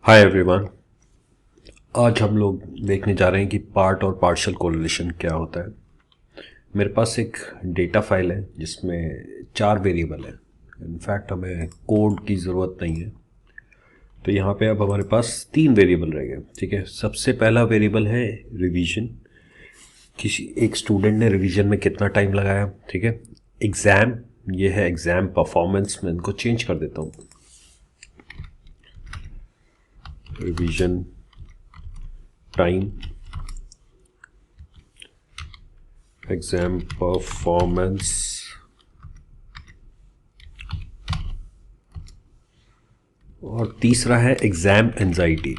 Hi everyone. आज हम लोग देखने जा रहे हैं कि पार्ट और पार्शियल कोरिलेशन क्या होता है। मेरे पास एक डेटा फाइल है जिसमें 4 वेरिएबल है। इनफैक्ट हमें कोड की ज़रूरत नहीं है। तो यहाँ पे अब हमारे पास 3 वेरिएबल रह गए। ठीक है, सबसे पहला वेरिएबल है रिवीजन। किसी एक स्टूडेंट ने रिवीजन में कितना टाइम लगाया। ठीक है, एग्ज़ाम, ये है एग्ज़ाम परफॉर्मेंस। मैं इनको चेंज कर देता हूँ। रिवीजन टाइम, एग्जाम परफॉर्मेंस, और तीसरा है एग्जाम एंजाइटी।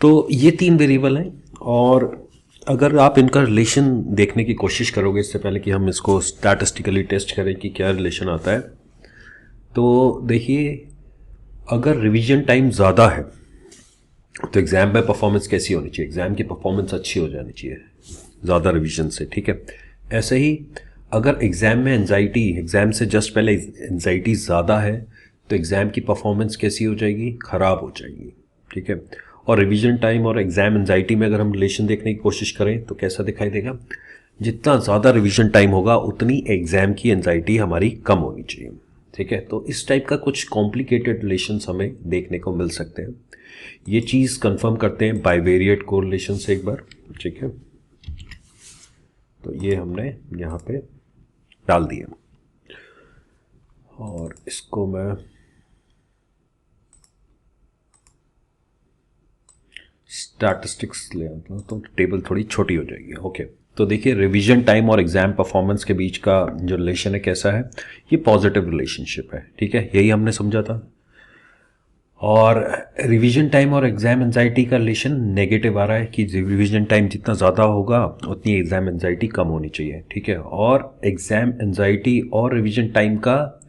तो ये 3 वेरिएबल हैं और अगर आप इनका रिलेशन देखने की कोशिश करोगे इससे पहले कि हम इसको स्टैटिस्टिकली टेस्ट करें कि क्या रिलेशन आता है, तो देखिए, अगर रिवीजन टाइम ज़्यादा है तो एग्ज़ाम में परफॉर्मेंस कैसी होनी चाहिए? एग्ज़ाम की परफॉर्मेंस अच्छी हो जानी चाहिए ज़्यादा रिवीजन से। ठीक है, ऐसे ही अगर एग्ज़ाम में एंजाइटी, एग्ज़ाम से जस्ट पहले एंजाइटी ज़्यादा है तो एग्ज़ाम की परफॉर्मेंस कैसी हो जाएगी? ख़राब हो जाएगी। ठीक है, और रिवीजन टाइम और एग्ज़ाम एंजाइटी में अगर हम रिलेशन देखने की कोशिश करें तो कैसा दिखाई देगा? जितना ज़्यादा रिवीजन टाइम होगा उतनी एग्ज़ाम की एंजाइटी हमारी कम होनी चाहिए। ठीक है, तो इस टाइप का कुछ कॉम्प्लिकेटेड रिलेशंस हमें देखने को मिल सकते हैं। ये चीज़ कंफर्म करते हैं बाइवेरिएट कोरिलेशन से एक बार। ठीक है, तो ये हमने यहाँ पे डाल दिया और इसको मैं स्टैटिस्टिक्स ले आता हूँ तो टेबल थोड़ी छोटी हो जाएगी। ओके, तो देखिए, रिवीजन टाइम और एग्जाम परफॉर्मेंस के बीच का जो रिलेशन है कैसा है? ये पॉजिटिव रिलेशनशिप है। ठीक है, यही हमने समझा था। और रिवीजन टाइम और एग्ज़ाम एंजाइटी का रिलेशन नेगेटिव आ रहा है कि रिवीजन टाइम जितना ज़्यादा होगा उतनी एग्ज़ाम एंजाइटी कम होनी चाहिए। ठीक है, और एग्ज़ाम एंजाइटी और रिवीजन टाइम का,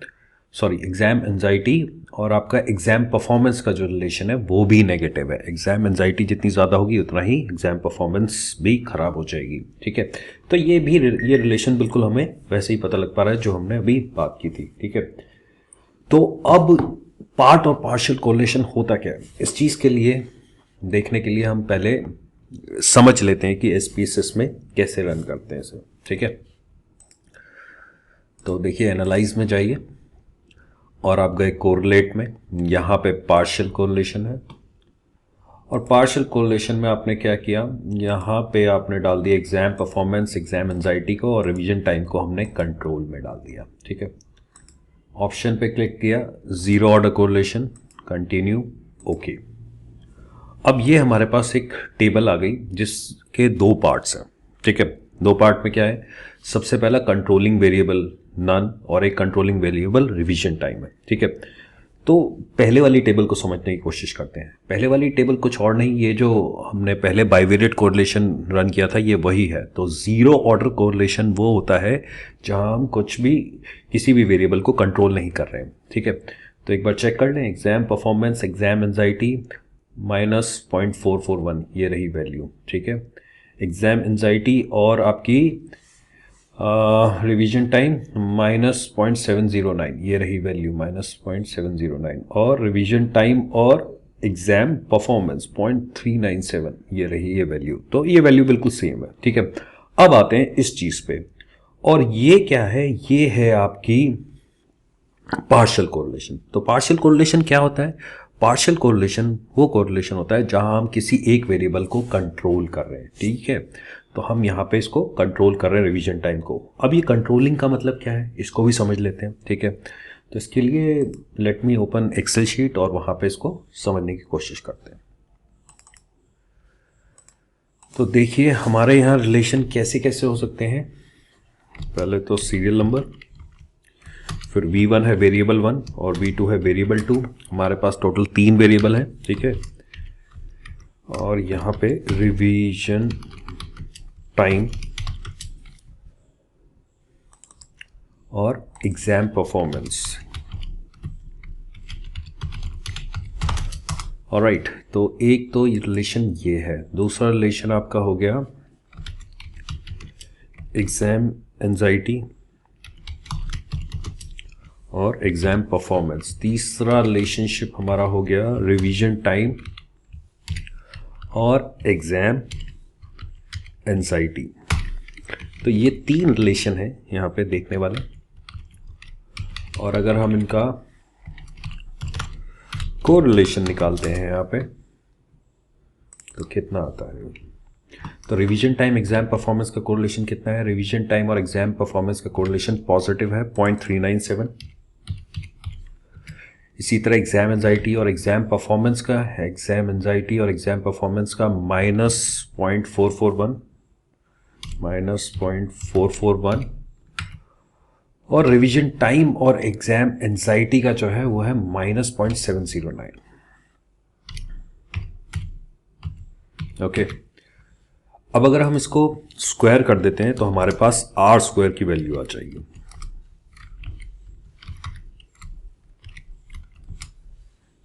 सॉरी, एग्ज़ाम एंजाइटी और आपका एग्ज़ाम परफॉर्मेंस का जो रिलेशन है वो भी नेगेटिव है। एग्ज़ाम एंजाइटी जितनी ज़्यादा होगी उतना ही एग्ज़ाम परफॉर्मेंस भी ख़राब हो जाएगी। ठीक है, तो ये रिलेशन बिल्कुल हमें वैसे ही पता लग पा रहा है जो हमने अभी बात की थी। ठीक है, तो अब पार्ट और पार्शियल कोरिलेशन होता क्या है, इस चीज़ के लिए देखने के लिए हम पहले समझ लेते हैं कि एसपीएसएस में कैसे रन करते हैं इसे। ठीक है, तो देखिए, एनालाइज में जाइए और आप गए कोरिलेट में। यहाँ पे पार्शियल कोरिलेशन है और पार्शियल कोरिलेशन में आपने क्या किया? यहाँ पे आपने डाल दिया एग्जाम परफॉर्मेंस, एग्जाम एंजाइटी को, और रिवीजन टाइम को हमने कंट्रोल में डाल दिया। ठीक है, ऑप्शन पे क्लिक किया, zero order correlation, continue, okay. अब ये हमारे पास एक टेबल आ गई जिसके 2 पार्ट्स हैं। ठीक है, 2 पार्ट में क्या है? सबसे पहला कंट्रोलिंग वेरिएबल नन और एक कंट्रोलिंग वेरिएबल रिवीजन टाइम है। ठीक है, तो पहले वाली टेबल को समझने की कोशिश करते हैं। पहले वाली टेबल कुछ और नहीं, ये जो हमने पहले बाइवेरिएट कोरिलेशन रन किया था ये वही है। तो जीरो ऑर्डर कोरिलेशन वो होता है जहां हम कुछ भी, किसी भी वेरिएबल को कंट्रोल नहीं कर रहे हैं। ठीक है, तो एक बार चेक कर लें, एग्जाम परफॉर्मेंस, एग्जाम एंजाइटी -0.441, ये रही वैल्यू। ठीक है, एग्जाम एंजाइटी और आपकी रिवीजन टाइम -0.709, ये रही वैल्यू -0.709, और रिवीजन टाइम और एग्जाम परफॉर्मेंस 0.397, ये रही ये वैल्यू। तो ये वैल्यू बिल्कुल सेम है। ठीक है, अब आते हैं इस चीज पे, और ये क्या है? ये है आपकी पार्शियल कोरिलेशन। तो पार्शियल कोरिलेशन क्या होता है? पार्शियल कोरिलेशन वो कोरिलेशन होता है जहां हम किसी एक वेरिएबल को कंट्रोल कर रहे हैं। ठीक है, तो हम यहाँ पे इसको कंट्रोल कर रहे हैं, रिवीजन टाइम को। अब ये कंट्रोलिंग का मतलब क्या है, इसको भी समझ लेते हैं। ठीक है, तो इसके लिए let me open Excel sheet और वहां पे इसको समझने की कोशिश करते हैं। तो देखिए, हमारे यहाँ रिलेशन कैसे कैसे हो सकते हैं। पहले तो सीरियल नंबर, फिर V1 है वेरिएबल 1 और V2 है वेरिएबल 2। हमारे पास टोटल 3 वेरिएबल हैं। ठीक है, और यहाँ पे रिवीजन टाइम और एग्जाम परफॉर्मेंस। ऑलराइट, तो एक तो रिलेशन ये है। दूसरा रिलेशन आपका हो गया एग्जाम एंजाइटी और एग्ज़ाम परफॉर्मेंस। तीसरा रिलेशनशिप हमारा हो गया रिवीजन टाइम और एग्ज़ाम एंजाइटी। तो ये 3 रिलेशन है यहाँ पे देखने वाले, और अगर हम इनका कोरिलेशन निकालते हैं यहाँ पे तो कितना आता है। तो रिवीजन टाइम एग्जाम परफॉर्मेंस का कोरिलेशन कितना है? रिवीजन टाइम और एग्जाम परफॉर्मेंस का कोरिलेशन पॉजिटिव है 0.397। इसी तरह एग्जाम एंजाइटी और एग्जाम परफॉर्मेंस का, एग्जाम एंजाइटी और एग्जाम परफॉर्मेंस का -0.441, -0.441। और रिवीजन टाइम और एग्जाम एंजाइटी का जो है वो है -0.709। ओके, अब अगर हम इसको स्क्वायर कर देते हैं तो हमारे पास आर स्क्वायर की वैल्यू आ जाएगी।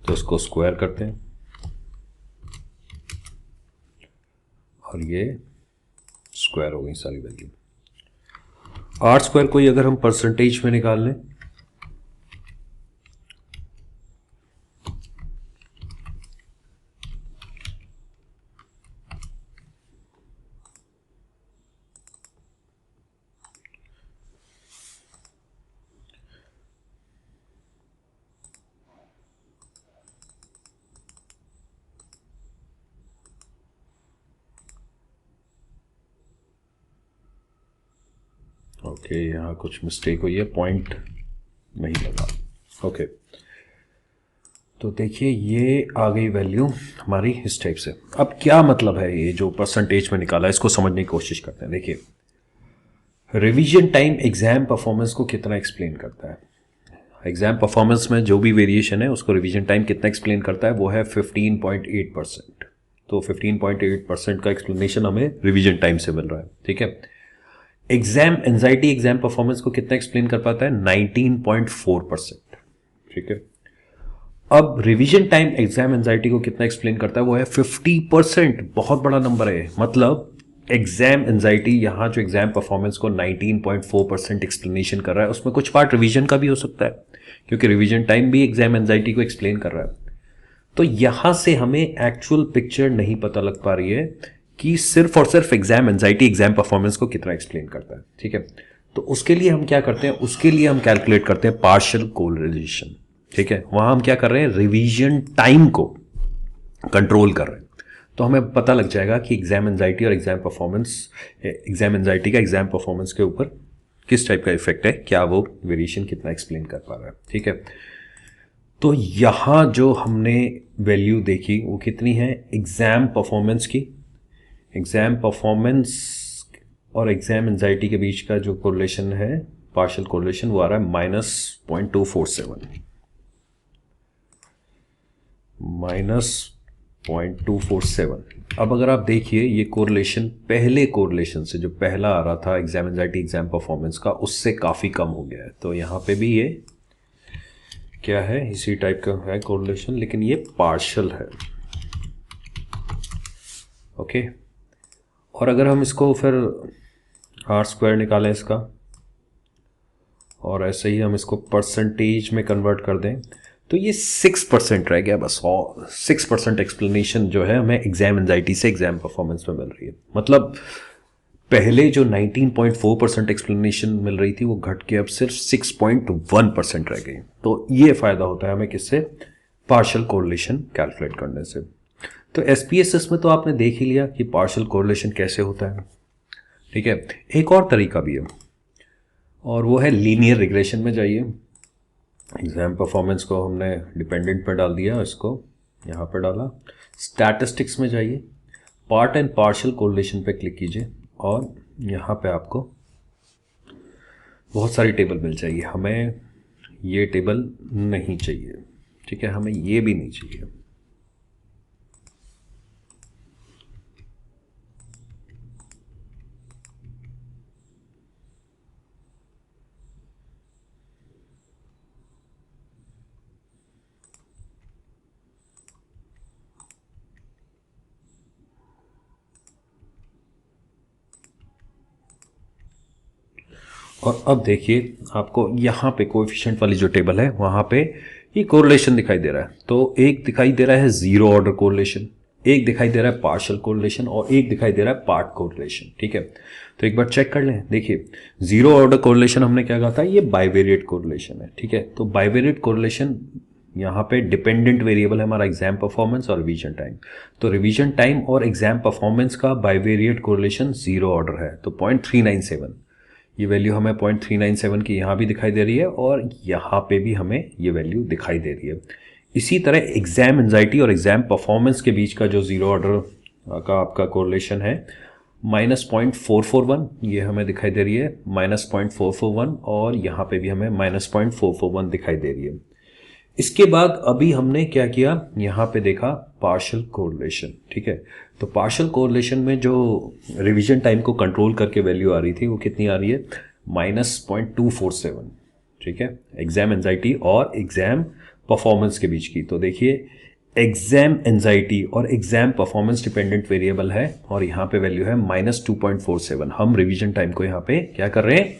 तो इसको स्क्वायर करते हैं और ये स्क्वायर हो गई सारी वैल्यू। आर स्क्वायर को ही अगर हम परसेंटेज में निकाल लें ओके, यहाँ कुछ मिस्टेक हुई है, पॉइंट नहीं लगा। ओके, तो देखिए ये आ गई वैल्यू हमारी इस टाइप से। अब क्या मतलब है ये जो परसेंटेज में निकाला है, इसको समझने की कोशिश करते हैं। देखिए रिवीजन टाइम एग्जाम परफॉर्मेंस को कितना एक्सप्लेन करता है? एग्जाम परफॉर्मेंस में जो भी वेरिएशन है उसको रिवीजन टाइम कितना एक्सप्लेन करता है? वो है 15.8%। तो 15.8% का एक्सप्लेनेशन हमें रिवीजन टाइम से मिल रहा है। ठीक है, एग्जाम एंजाइटी एग्जाम परफॉर्मेंस को कितना एक्सप्लेन कर पाता है? 19.4%। ठीक है, अब रिवीजन टाइम एग्जाम एंजाइटी को कितना एक्सप्लेन करता है? वो है 50%। बहुत बड़ा नंबर है। मतलब एग्जाम एंजाइटी यहाँ जो एग्जाम परफॉर्मेंस को 19.4% एक्सप्लेनेशन कर रहा है, उसमें कुछ पार्ट रिवीजन का भी हो सकता है, क्योंकि रिवीजन टाइम भी एग्जाम एंजाइटी को एक्सप्लेन कर रहा है। तो यहां से हमें एक्चुअल पिक्चर नहीं पता लग पा रही है कि सिर्फ और सिर्फ एग्जाम एंजाइटी एग्जाम परफॉर्मेंस को कितना एक्सप्लेन करता है। ठीक है, तो उसके लिए हम क्या करते हैं? उसके लिए हम कैलकुलेट करते हैं पार्शियल कोरिलेशन। ठीक है, वहां हम क्या कर रहे हैं? रिवीजन टाइम को कंट्रोल कर रहे हैं। तो हमें पता लग जाएगा कि एग्जाम एंजाइटी और एग्जाम परफॉर्मेंस, एग्जाम एंजाइटी का एग्जाम परफॉर्मेंस के ऊपर किस टाइप का इफेक्ट है, क्या वो वेरिएशन कितना एक्सप्लेन कर पा रहा है। ठीक है, तो यहां जो हमने वैल्यू देखी वो कितनी है? एग्जाम परफॉर्मेंस की। एग्जाम परफॉर्मेंस और एग्जाम एंजाइटी के बीच का जो कोरिलेशन है, पार्शियल कोरिलेशन, वो आ रहा है -0.247। -0.247। अब अगर आप देखिए ये कोरिलेशन पहले कोरिलेशन से, जो पहला आ रहा था एग्जाम एंजाइटी एग्जाम परफॉर्मेंस का, उससे काफ़ी कम हो गया है। तो यहाँ पे भी ये क्या है? इसी टाइप का है कोरिलेशन, लेकिन ये पार्शियल है। ओके, और अगर हम इसको फिर आर स्क्वायर निकालें इसका, और ऐसे ही हम इसको परसेंटेज में कन्वर्ट कर दें, तो ये 6% रह गया बस। और 6% एक्सप्लेनेशन जो है हमें एग्जाम एंजाइटी से एग्जाम परफॉर्मेंस में मिल रही है। मतलब पहले जो 19.4% एक्सप्लेनेशन मिल रही थी वो घट के अब सिर्फ 6.1% रह गई। तो ये फायदा होता है हमें किससे? पार्शियल कोरिलेशन कैलकुलेट करने से। तो एसपीएसएस में तो आपने देख ही लिया कि पार्शियल कोरिलेशन कैसे होता है। ठीक है, एक और तरीका भी है, और वो है लीनियर रिग्रेशन में जाइए। एग्जाम परफॉर्मेंस को हमने डिपेंडेंट पे डाल दिया, इसको यहाँ पे डाला। स्टैटिस्टिक्स में जाइए, पार्ट एंड पार्शियल कोरिलेशन पे क्लिक कीजिए, और यहाँ पे आपको बहुत सारी टेबल मिल जाएगी। हमें ये टेबल नहीं चाहिए। ठीक है, हमें ये भी नहीं चाहिए। और अब देखिए आपको यहाँ पे कोएफिशिएंट वाली जो टेबल है वहाँ पे ये कोरिलेशन दिखाई दे रहा है। तो एक दिखाई दे रहा है जीरो ऑर्डर कोरिलेशन, एक दिखाई दे रहा है पार्शियल कोरिलेशन और एक दिखाई दे रहा है पार्ट कोरिलेशन। ठीक है, तो एक बार चेक कर लें। देखिए जीरो ऑर्डर कोरिलेशन हमने क्या कहा था, ये बाइवेरिएट कोरिलेशन है। ठीक है, तो बाइवेरिएट कोरिलेशन यहाँ पे डिपेंडेंट वेरिएबल है हमारा एग्जाम परफॉर्मेंस और रिवीजन टाइम। तो रिवीजन टाइम और एग्जाम परफॉर्मेंस का बाइवेरिएट कोरिलेशन जीरो ऑर्डर है, तो 0.397 ये वैल्यू हमें 0.397 की यहाँ भी दिखाई दे रही है और यहाँ पे भी हमें ये वैल्यू दिखाई दे रही है। इसी तरह एग्जाम एंजाइटी और एग्जाम परफॉर्मेंस के बीच का जो जीरो ऑर्डर का आपका कोरिलेशन है -0.441 ये हमें दिखाई दे रही है, -0.441 और यहाँ पे भी हमें -0.441 दिखाई दे रही है। इसके बाद अभी हमने क्या किया, यहाँ पे देखा पार्शियल कोरिलेशन। ठीक है, तो पार्शियल कोरिलेशन में जो रिवीजन टाइम को कंट्रोल करके वैल्यू आ रही थी वो कितनी आ रही है, -0.247। ठीक है, एग्जाम एंजाइटी और एग्जाम परफॉर्मेंस के बीच की। तो देखिए एग्जाम एंजाइटी और एग्जाम परफॉर्मेंस डिपेंडेंट वेरिएबल है और यहाँ पे वैल्यू है -2.47। हम रिवीजन टाइम को यहाँ पे क्या कर रहे हैं,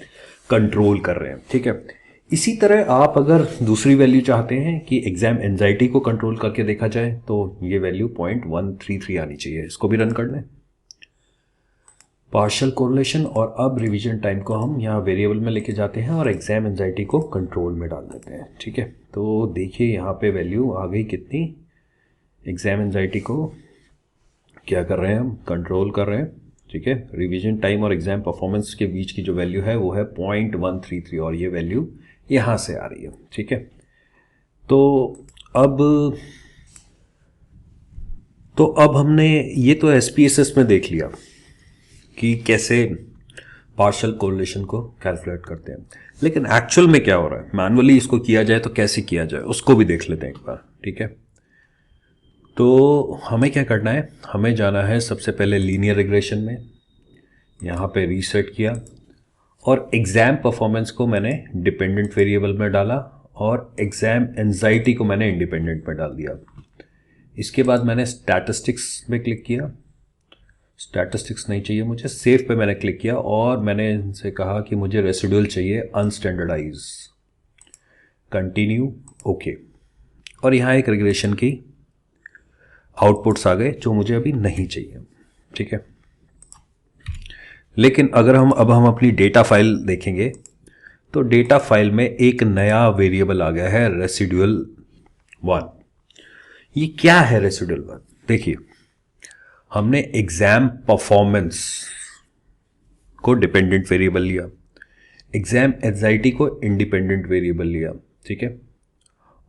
कंट्रोल कर रहे हैं। ठीक है, इसी तरह आप अगर दूसरी वैल्यू चाहते हैं कि एग्जाम एंजाइटी को कंट्रोल करके देखा जाए तो ये वैल्यू 0.133 आनी चाहिए। इसको भी रन कर लें, पार्शियल कोरिलेशन, और अब रिवीजन टाइम को हम यहाँ वेरिएबल में लेके जाते हैं और एग्जाम एंजाइटी को कंट्रोल में डाल देते हैं। ठीक है, तो देखिए यहाँ पे वैल्यू आ गई कितनी, एग्जाम एंजाइटी को क्या कर रहे हैं हम, कंट्रोल कर रहे हैं। ठीक है, रिवीजन टाइम और एग्जाम परफॉर्मेंस के बीच की जो वैल्यू है वो है 0.133 और ये वैल्यू यहाँ से आ रही है। ठीक है, तो अब हमने ये तो SPSS में देख लिया कि कैसे पार्शियल कोरिलेशन को कैलकुलेट करते हैं, लेकिन एक्चुअल में क्या हो रहा है, मैनुअली इसको किया जाए तो कैसे किया जाए उसको भी देख लेते हैं एक बार। ठीक है, तो हमें क्या करना है, हमें जाना है सबसे पहले लीनियर रिग्रेशन में, यहाँ पे रीसेट किया और एग्जाम परफॉर्मेंस को मैंने डिपेंडेंट वेरिएबल में डाला और एग्जाम एंजाइटी को मैंने इंडिपेंडेंट में डाल दिया। इसके बाद मैंने स्टैटिस्टिक्स में क्लिक किया, स्टैटिस्टिक्स नहीं चाहिए मुझे, सेव पे मैंने क्लिक किया और मैंने इनसे कहा कि मुझे रेसिडुअल चाहिए अनस्टैंडर्डाइज, कंटिन्यू, ओके। और यहाँ एक रिग्रेशन की आउटपुट्स आ गए जो मुझे अभी नहीं चाहिए। ठीक है, लेकिन अगर हम अपनी डेटा फाइल देखेंगे तो डेटा फाइल में एक नया वेरिएबल आ गया है रेसिडुअल 1। ये क्या है रेसिडुअल 1? देखिए हमने एग्जाम परफॉर्मेंस को डिपेंडेंट वेरिएबल लिया, एग्जाम एंजाइटी को इंडिपेंडेंट वेरिएबल लिया। ठीक है,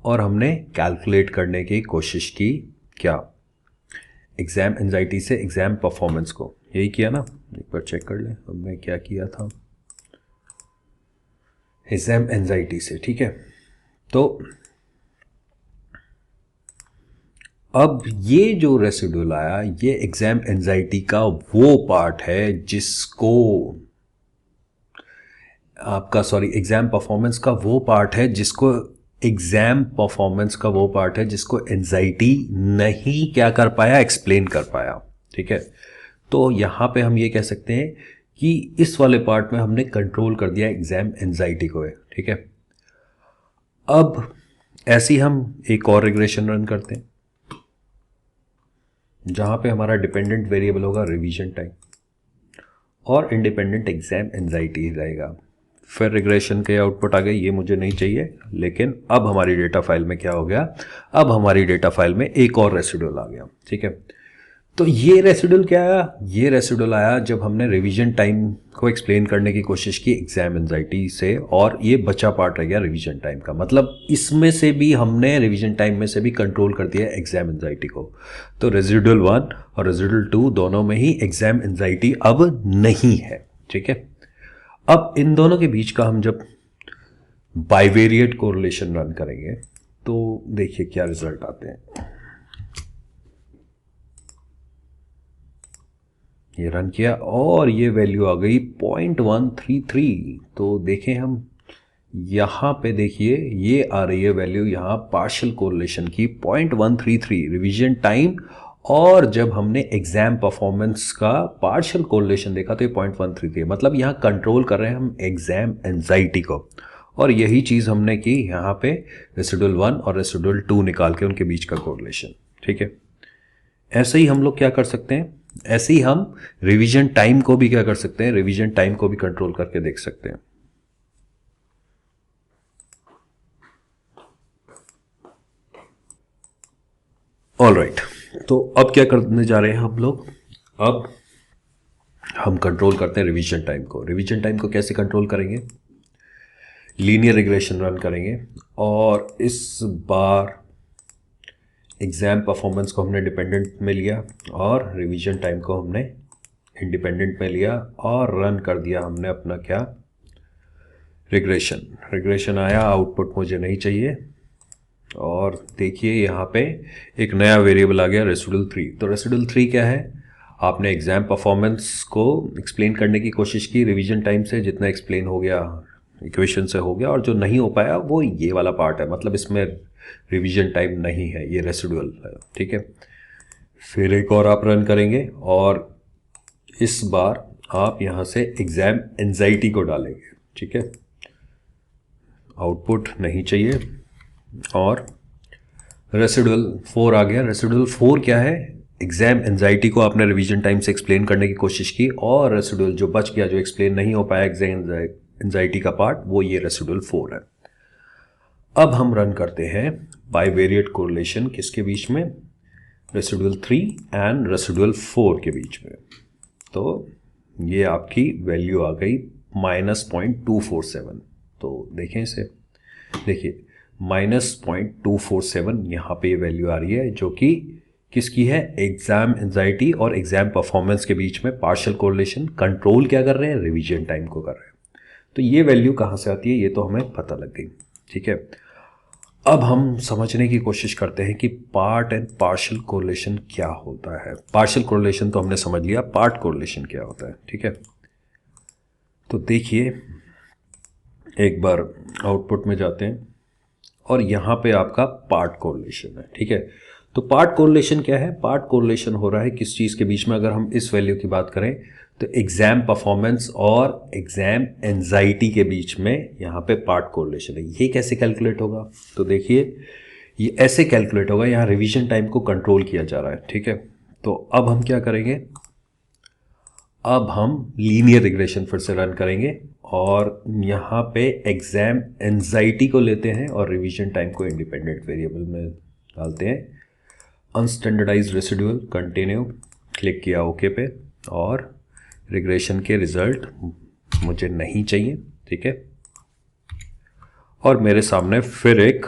और हमने कैलकुलेट करने की कोशिश की क्या, एग्जाम एंजाइटी से एग्जाम परफॉर्मेंस को, यही किया ना। एक बार चेक कर लें हमने क्या किया था, एग्जाम एंजाइटी से। ठीक है, तो अब ये जो रेसिडुअल आया ये एग्जाम एंजाइटी का वो पार्ट है जिसको एग्जाम परफॉर्मेंस का वो पार्ट है जिसको एंजाइटी नहीं क्या कर पाया, एक्सप्लेन कर पाया। ठीक है, तो यहाँ पे हम ये कह सकते हैं कि इस वाले पार्ट में हमने कंट्रोल कर दिया एग्जाम एंजाइटी को है। ठीक है, अब ऐसे ही हम एक और रिग्रेशन रन करते हैं जहाँ पे हमारा डिपेंडेंट वेरिएबल होगा रिवीजन टाइम और इंडिपेंडेंट एग्जाम एंजाइटी रहेगा। फिर रिग्रेशन के आउटपुट आ गए, ये मुझे नहीं चाहिए, लेकिन अब हमारी डेटा फाइल में क्या हो गया, अब हमारी डेटा फाइल में एक और रेसिडुअल आ गया। ठीक है, तो ये रेसिडुअल क्या आया, ये रेसिडुअल आया जब हमने रिवीजन टाइम को एक्सप्लेन करने की कोशिश की एग्जाम एंजाइटी से और ये बचा पार्ट रह गया रिवीजन टाइम का। मतलब इसमें से भी हमने रिवीजन टाइम में से भी कंट्रोल कर दिया एग्जाम एंजाइटी को। तो रेसिडुअल 1 और रेसिडुअल 2 दोनों में ही एग्जाम एंजाइटी अब नहीं है। ठीक है, अब इन दोनों के बीच का हम जब बाइवेरिएट कोरिलेशन रन करेंगे तो देखिए क्या रिजल्ट आते हैं। ये रन किया और ये वैल्यू आ गई 0.133। तो देखें हम यहाँ पे, देखिए ये आ रही है वैल्यू यहाँ पार्शियल कोरिलेशन की 0.133 रिवीजन टाइम और जब हमने एग्जाम परफॉर्मेंस का पार्शियल कोरिलेशन देखा तो ये 0.13 थी। मतलब यहाँ कंट्रोल कर रहे हैं हम एग्जाम एंजाइटी को, और यही चीज़ हमने की यहाँ पे रेसिडुअल 1 और रेसिडुअल 2 निकाल के उनके बीच का कोरिलेशन। ठीक है, ऐसे ही हम लोग क्या कर सकते हैं, ऐसे ही हम रिवीजन टाइम को भी क्या कर सकते हैं, रिवीजन टाइम को भी कंट्रोल करके देख सकते हैं। ऑलराइट, तो अब क्या करने जा रहे हैं हम लोग, अब हम कंट्रोल करते हैं रिवीजन टाइम को। रिवीजन टाइम को कैसे कंट्रोल करेंगे, लीनियर रिग्रेशन रन करेंगे, और इस बार एग्जाम परफॉर्मेंस को हमने डिपेंडेंट में लिया और रिवीजन टाइम को हमने इंडिपेंडेंट में लिया, और रन कर दिया हमने अपना क्या, रिग्रेशन। रिग्रेशन आया, आउटपुट मुझे नहीं चाहिए, और देखिए यहाँ पे एक नया वेरिएबल आ गया रेसिडुअल 3। तो रेसिडुअल 3 क्या है, आपने एग्जाम परफॉर्मेंस को एक्सप्लेन करने की कोशिश की रिवीजन टाइम से, जितना एक्सप्लेन हो गया इक्वेशन से हो गया, और जो नहीं हो पाया वो ये वाला पार्ट है, मतलब इसमें रिवीजन टाइम नहीं है, ये रेसिडुअल है। ठीक है, फिर एक और आप रन करेंगे, और इस बार आप यहाँ से एग्जाम एंजाइटी को डालेंगे। ठीक है, आउटपुट नहीं चाहिए, और रेसिडुअल 4 आ गया। रेसिडुअल 4 क्या है, एग्जाम एंजाइटी को आपने रिवीजन टाइम से एक्सप्लेन करने की कोशिश की, और रेसिडुअल जो बच गया, जो एक्सप्लेन नहीं हो पाया एग्जाम एंजाइटी का पार्ट, वो ये रेसिडुअल 4 है। अब हम रन करते हैं बाइवेरिएट कोरिलेशन किसके बीच में, रेसिडुअल 3 एंड रेसिडुअल 4 के बीच में। तो ये आपकी वैल्यू आ गई -0.247। तो देखें इसे, देखिए -0.247 यहाँ पे ये वैल्यू आ रही है, जो कि किसकी है, एग्जाम एंजाइटी और एग्जाम परफॉर्मेंस के बीच में पार्शियल कोरिलेशन कंट्रोल क्या कर रहे हैं, रिवीजन टाइम को कर रहे हैं। तो ये वैल्यू कहाँ से आती है, ये तो हमें पता लग गई। ठीक है, अब हम समझने की कोशिश करते हैं कि पार्ट एंड पार्शियल कोरिलेशन क्या होता है। पार्शियल कोरिलेशन तो हमने समझ लिया, पार्ट कोरिलेशन क्या होता है। ठीक है, तो देखिए एक बार आउटपुट में जाते हैं, और यहाँ पे आपका पार्ट कोरिलेशन है। ठीक है, तो पार्ट कोरिलेशन क्या है, पार्ट कोरिलेशन हो रहा है किस चीज़ के बीच में, अगर हम इस वैल्यू की बात करें तो एग्जाम परफॉर्मेंस और एग्जाम एंजाइटी के बीच में यहाँ पे पार्ट कोरिलेशन है। ये कैसे कैलकुलेट होगा, तो देखिए ये ऐसे कैलकुलेट होगा, यहाँ रिवीजन टाइम को कंट्रोल किया जा रहा है। ठीक है, तो अब हम क्या करेंगे, अब हम लीनियर रिग्रेशन फिर से रन करेंगे, और यहाँ पे एग्जाम एंजाइटी को लेते हैं और रिवीजन टाइम को इंडिपेंडेंट वेरिएबल में डालते हैं। अनस्टैंडर्डाइज्ड रेसिडुअल कंटिन्यू, क्लिक किया ओके पे, और रिग्रेशन के रिजल्ट मुझे नहीं चाहिए। ठीक है, और मेरे सामने फिर एक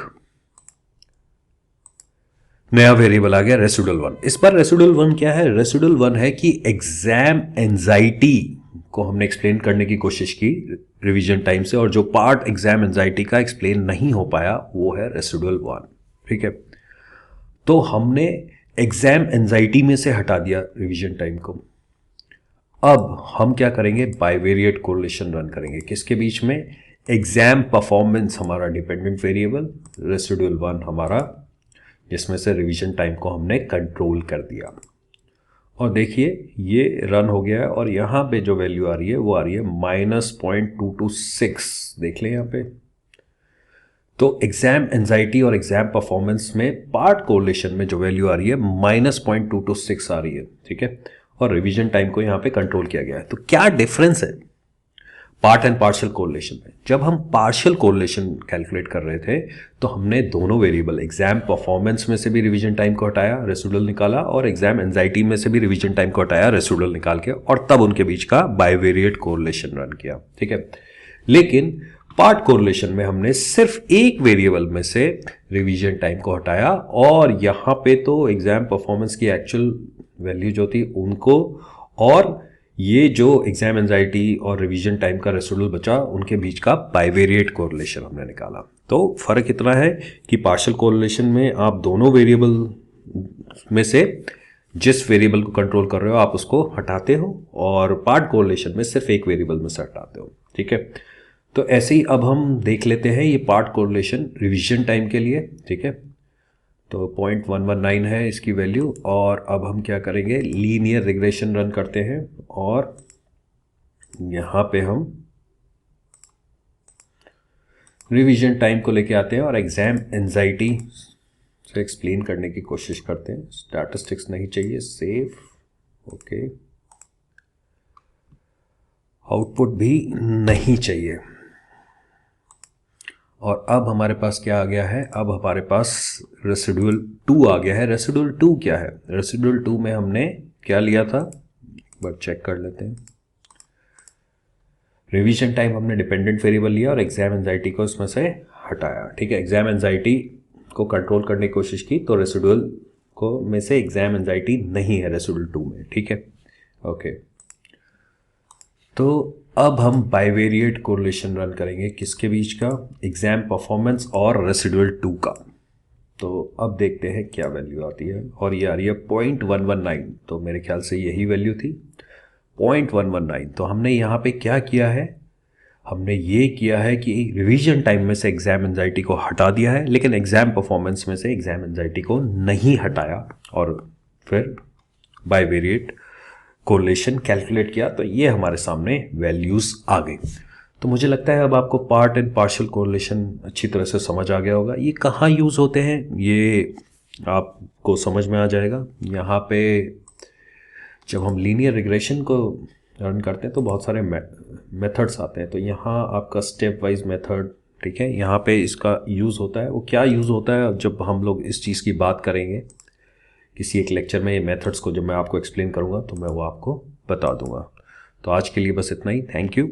नया वेरिएबल आ गया रेसिडुअल 1। इस बार रेसिडुअल 1 क्या है, रेसिडुअल 1 है कि एग्जाम एंजाइटी को हमने एक्सप्लेन करने की कोशिश की रिवीजन टाइम से, और जो पार्ट एग्जाम एंजाइटी का एक्सप्लेन नहीं हो पाया वो है रेसिडुअल 1। ठीक है, तो हमने एग्जाम एंजाइटी में से हटा दिया रिवीजन टाइम को। अब हम क्या करेंगे, बाइवेरिएट कोरिलेशन रन करेंगे किसके बीच में, एग्जाम परफॉर्मेंस हमारा डिपेंडेंट वेरिएबल, रेसिडुअल 1 हमारा, जिसमें से रिवीजन टाइम को हमने कंट्रोल कर दिया। और देखिए ये रन हो गया है, और यहाँ पे जो वैल्यू आ रही है वो आ रही है -0.226। देख लें यहाँ पे, तो एग्जाम एंजाइटी और एग्जाम परफॉर्मेंस में पार्ट कोरिलेशन में जो वैल्यू आ रही है -0.226 आ रही है। ठीक है, और रिवीजन टाइम को यहाँ पे कंट्रोल किया गया है। तो क्या डिफरेंस है पार्ट एंड पार्शियल कोरिलेशन में, जब हम पार्शियल कोरिलेशन कैलकुलेट कर रहे थे तो हमने दोनों वेरिएबल एग्जाम परफॉर्मेंस में से भी रिवीजन टाइम को हटाया, रेसिडुअल निकाला, और एग्जाम एंजाइटी में से भी रिवीजन टाइम को हटाया, रेसिडुअल निकाल के, और तब उनके बीच का बाइवेरिएट कोरिलेशन रन किया। ठीक है, लेकिन पार्ट कोरिलेशन में हमने सिर्फ एक वेरिएबल में से रिवीजन टाइम को हटाया, और यहाँ पे तो एग्जाम परफॉर्मेंस की एक्चुअल वैल्यू जो थी उनको, और ये जो एग्जाम एंजाइटी और रिवीजन टाइम का रेसिडुअल बचा, उनके बीच का बाइवेरिएट कोरिलेशन हमने निकाला। तो फर्क इतना है कि पार्शियल कोरिलेशन में आप दोनों वेरिएबल में से जिस वेरिएबल को कंट्रोल कर रहे हो आप उसको हटाते हो, और पार्ट कोरिलेशन में सिर्फ एक वेरिएबल में से हटाते हो। ठीक है, तो ऐसे ही अब हम देख लेते हैं ये पार्ट कोरिलेशन रिवीजन टाइम के लिए। ठीक है, तो 0.119 है इसकी वैल्यू। और अब हम क्या करेंगे, लीनियर रिग्रेशन रन करते हैं और यहाँ पे हम रिवीजन टाइम को लेके आते हैं और एग्ज़ाम एंजाइटी से एक्सप्लेन करने की कोशिश करते हैं। स्टैटिस्टिक्स नहीं चाहिए, सेव, ओके। आउटपुट भी नहीं चाहिए। और अब हमारे पास क्या आ गया है, अब हमारे पास रेसिडुअल 2 आ गया है। रेसिडुअल 2 क्या है, रेसिडुअल 2 में हमने क्या लिया था, एक बार चेक कर लेते हैं। रिवीजन टाइम हमने डिपेंडेंट वेरिएबल लिया और एग्जाम एंजाइटी को इसमें से हटाया, ठीक है। एग्जाम एंजाइटी को कंट्रोल करने की कोशिश की तो रेसिडुअल को में से एग्जाम एंजाइटी नहीं है रेसिडुअल 2 में, ठीक है, ओके। तो अब हम बाइवेरिएट कोरिलेशन रन करेंगे किसके बीच का, एग्जाम परफॉर्मेंस और रेसिडुअल 2 का। तो अब देखते हैं क्या वैल्यू आती है, और ये आ रही है 0.119, तो मेरे ख्याल से यही वैल्यू थी 0.119। तो हमने यहाँ पे क्या किया है, हमने ये किया है कि रिवीजन टाइम में से एग्जाम एंजाइटी को हटा दिया है, लेकिन एग्जाम परफॉर्मेंस में से एग्जाम एंजाइटी को नहीं हटाया, और फिर बाइवेरिएट कोरिलेशन कैलकुलेट किया तो ये हमारे सामने वैल्यूज़ आ गई। तो मुझे लगता है अब आपको पार्ट एंड पार्शियल कोरिलेशन अच्छी तरह से समझ आ गया होगा। ये कहाँ यूज़ होते हैं ये आपको समझ में आ जाएगा। यहाँ पे जब हम लीनियर रिग्रेशन को रन करते हैं तो बहुत सारे मेथड्स आते हैं। तो यहाँ आपका स्टेप वाइज मेथड, ठीक है, यहाँ पे इसका यूज़ होता है। वो क्या यूज़ होता है, जब हम लोग इस चीज़ की बात करेंगे किसी एक लेक्चर में, ये मेथड्स को जब मैं आपको एक्सप्लेन करूँगा तो मैं वो आपको बता दूँगा। तो आज के लिए बस इतना ही, थैंक यू।